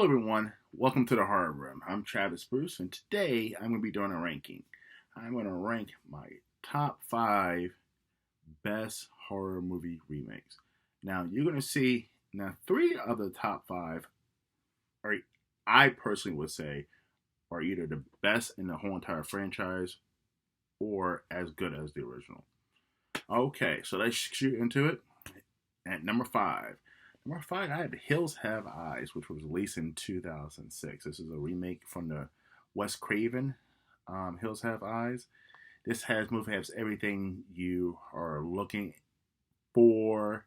Hello, everyone. Welcome to the Horror Room. I'm Travis Bruce, and today I'm going to be doing a ranking. I'm going to rank my top 5 best horror movie remakes. Now, you're going to see now 3 of the top 5 are, I personally would say, are either the best in the whole entire franchise or as good as the original. Okay, so let's shoot into it. At number 5. Number 5, I had Hills Have Eyes, which was released in 2006. This is a remake from the Wes Craven Hills Have Eyes. This movie has everything you are looking for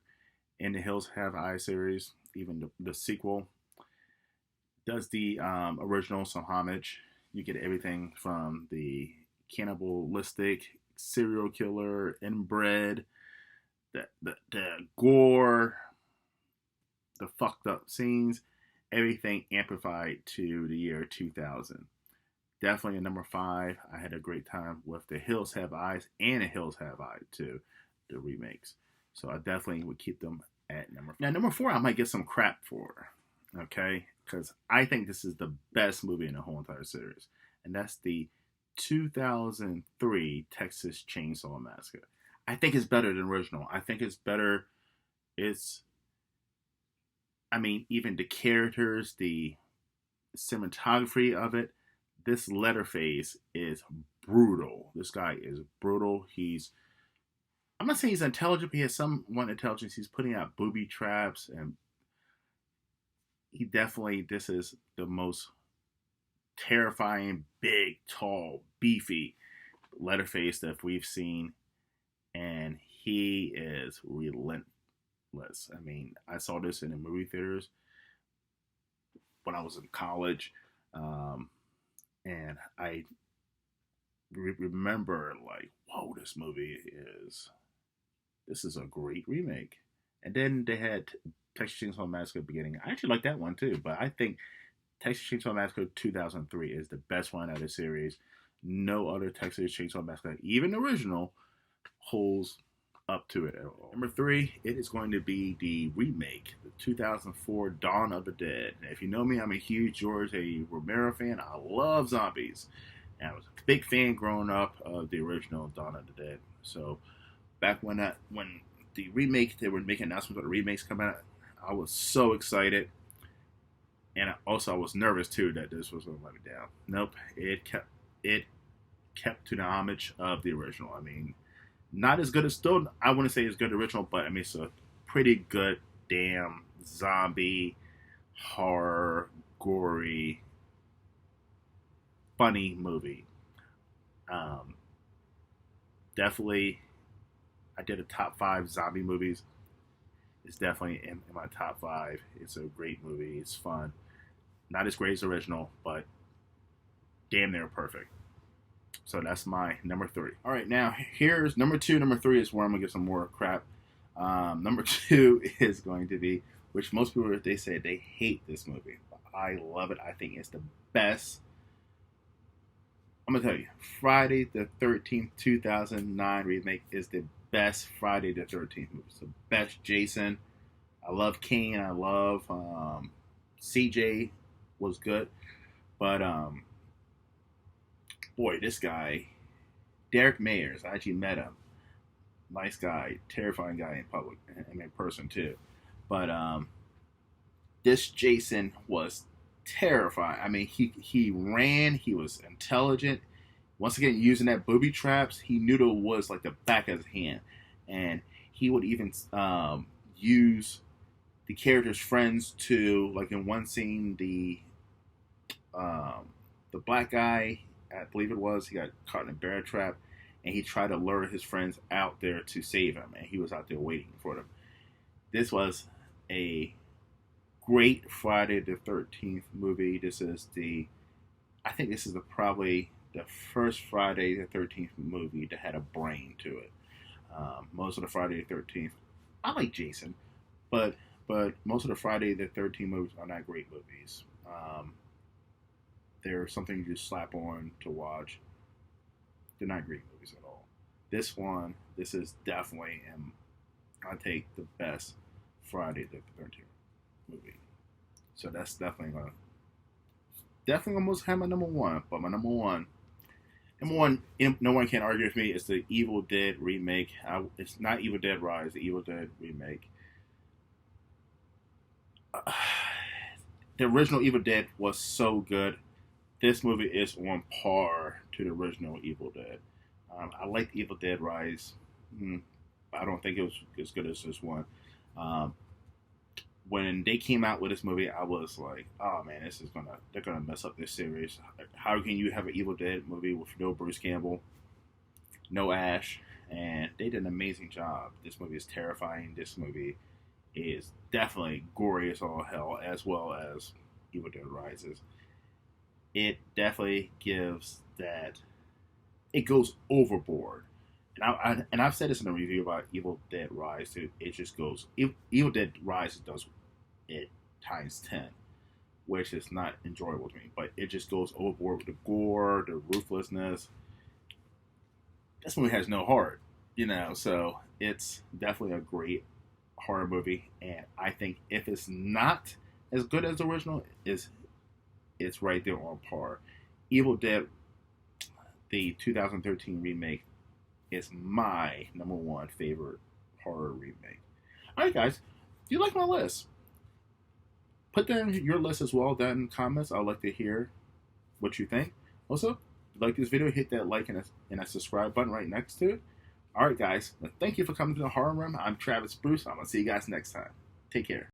in the Hills Have Eyes series. Even the sequel does the original some homage. You get everything from the cannibalistic serial killer, inbred, the gore, the fucked up scenes, everything amplified to the year 2000. Definitely a number 5. I had a great time with The Hills Have Eyes and The Hills Have Eyes too, the remakes. So I definitely would keep them at number 5. Now, number 4, I might get some crap for, okay? Because I think this is the best movie in the whole entire series. And that's the 2003 Texas Chainsaw Massacre. I think it's better than original. I think it's better. Even the characters, the cinematography of it, this Leatherface is brutal. This guy is brutal. I'm not saying he's intelligent, but he has somewhat intelligence. He's putting out booby traps, and this is the most terrifying, big, tall, beefy Leatherface that we've seen, and he is relentless. I saw this in the movie theaters when I was in college, and I remember like, whoa, this is a great remake. And then they had Texas Chainsaw Massacre beginning. I actually like that one too, but I think Texas Chainsaw Massacre 2003 is the best one out of the series. No other Texas Chainsaw Massacre, even the original, holds up to it at all. Number 3, it is going to be the remake, the 2004 Dawn of the Dead. Now, if you know me, I'm a huge George A. Romero fan. I love zombies. And I was a big fan growing up of the original Dawn of the Dead. So back when the remake, they were making announcements of the remakes coming out, I was so excited. And I was nervous too that this was going to let me down. Nope, it kept to the homage of the original. Not as good as, still, I wouldn't say as good as original, but it's a pretty good damn zombie, horror, gory, funny movie. Definitely, I did a top 5 zombie movies. It's definitely in my top 5. It's a great movie. It's fun. Not as great as original, but damn near perfect. So that's my number 3. All right, now here's number 2. Number 3 is where I'm gonna get some more crap. Number 2 is going to be, which most people, they say they hate this movie. I love it. I think it's the best. I'm gonna tell you, Friday the 13th, 2009 remake is the best Friday the 13th movie. It's the best Jason. I love King. I love CJ was good, but boy, this guy, Derek Mayers, I actually met him. Nice guy, terrifying guy in public and in person too. But this Jason was terrifying. He ran. He was intelligent. Once again, using that booby traps, he knew the woods like the back of his hand, and he would even use the characters' friends to, like in one scene, the black guy, I believe it was, he got caught in a bear trap, and he tried to lure his friends out there to save him, and he was out there waiting for them. This was a great Friday the 13th movie. I think this is probably the first Friday the 13th movie that had a brain to it. Most of the Friday the 13th, I like Jason, but most of the Friday the 13th movies are not great movies. They're something you just slap on to watch. They're not great movies at all. This is definitely, I take the best Friday the 13th movie. So that's definitely going to definitely almost have my number one, but my number one, no one can argue with me. It's the Evil Dead remake. It's not Evil Dead Rise, the Evil Dead remake. The original Evil Dead was so good. This movie is on par to the original Evil Dead. I like Evil Dead Rise. I don't think it was as good as this one. Um, when they came out with this movie, I was like, "Oh man, they're gonna mess up this series. How can you have an Evil Dead movie with no Bruce Campbell, no Ash?" And they did an amazing job. This movie is terrifying. This movie is definitely gory as all hell, as well as Evil Dead Rises. It definitely gives that. It goes overboard, and I've said this in a review about Evil Dead Rise. It just goes. Evil Dead Rise does it times 10, which is not enjoyable to me. But it just goes overboard with the gore, the ruthlessness. This movie has no heart, So it's definitely a great horror movie, and I think if it's not as good as the original, it's right there on par. Evil Dead, the 2013 remake, is my number one favorite horror remake. All right, guys, do you like my list? Put down your list as well down in the comments. I'd like to hear what you think. Also, if you like this video, hit that like and a subscribe button right next to it. All right, guys, thank you for coming to the Horror Room. I'm Travis Bruce. I'm going to see you guys next time. Take care.